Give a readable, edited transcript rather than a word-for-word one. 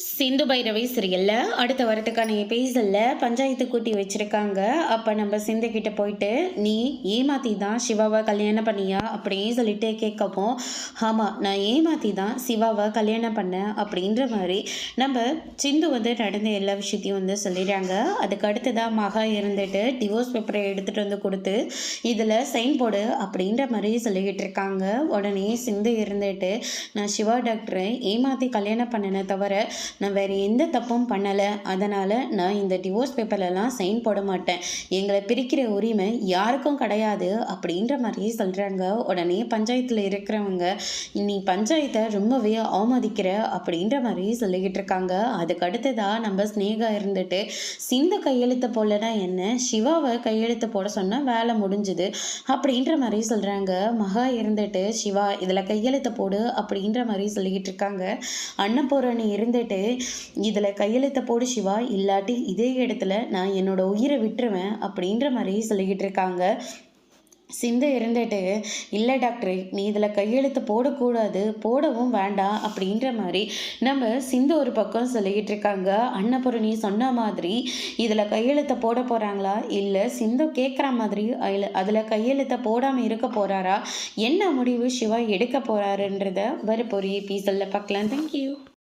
சிந்து பைரவி சீரியலில் அடுத்த வரத்துக்கான எபிசோடில் பஞ்சாயத்து கூட்டி வச்சுருக்காங்க. அப்போ நம்ம சிந்து கிட்ட போயிட்டு, நீ ஏமாத்தி தான் சிவாவை கல்யாணம் பண்ணியா அப்படின்னு சொல்லிட்டு கேட்கவும், ஆமாம் நான் ஏமாத்தி தான் சிவாவை கல்யாணம் பண்ணேன் அப்படின்ற மாதிரி நம்ம சிந்து நடந்த எல்லா விஷயத்தையும் சொல்லிடுறாங்க. அதுக்கு அடுத்ததான் மகா இருந்துட்டு டிவோர்ஸ் பேப்பரை எடுத்துகிட்டு கொடுத்து இதில் சைன் போடு அப்படின்ற மாதிரி சொல்லிக்கிட்டு இருக்காங்க. உடனே சிந்து இருந்துட்டு, நான் சிவா டாக்டரை ஏமாற்றி கல்யாணம் பண்ணினே தவிர நான் வேறு எந்த தப்பும் பண்ணலை, அதனால் நான் இந்த டிவோர்ஸ் பேப்பர்லலாம் சைன் போட மாட்டேன், எங்களை பிரிக்கிற உரிமை யாருக்கும் கிடையாது அப்படின்ற மாதிரியே சொல்கிறாங்க. உடனே பஞ்சாயத்தில் இருக்கிறவங்க, நீ பஞ்சாயத்தை ரொம்பவே அவமதிக்கிற அப்படின்ற மாதிரி சொல்லிக்கிட்டு இருக்காங்க. அதுக்கு அடுத்ததாக நம்ம ஸ்னேகா இருந்துட்டு, சிந்து கையெழுத்து போடலன்னா என்ன, சிவாவை கையெழுத்து போட சொன்னால் வேலை முடிஞ்சுது அப்படின்ற மாதிரி சொல்கிறாங்க. மகா இருந்துட்டு, சிவா இதில் கையெழுத்து போடு அப்படின்ற மாதிரி சொல்லிக்கிட்டு இருக்காங்க. அன்னபூரணி இருந்துட்டு, இதில் கையெழுத்த போடு சிவா, இல்லாட்டி இதே இடத்துல நான் என்னோட உயிரை விட்டுருவேன் அப்படின்ற மாதிரி சொல்லிக்கிட்டு இருக்காங்க. சிந்து இருந்துட்டு, இல்லை டாக்டர் நீ இதில் கையெழுத்து போடக்கூடாது, போடவும் வேண்டாம் அப்படின்ற மாதிரி நம்ம சிந்து ஒரு பக்கம் சொல்லிக்கிட்டு இருக்காங்க. அன்னபூரணி சொன்ன மாதிரி இதில் கையெழுத்தை போட போகிறாங்களா, இல்லை சிந்து கேட்குற மாதிரி அதில் கையெழுத்தை போடாமல் இருக்க போகிறாரா, என்ன முடிவு சிவா எடுக்க போகிறாருன்றத வரப்போகிற எபிசோடில் பார்க்கலாம். தேங்க்யூ.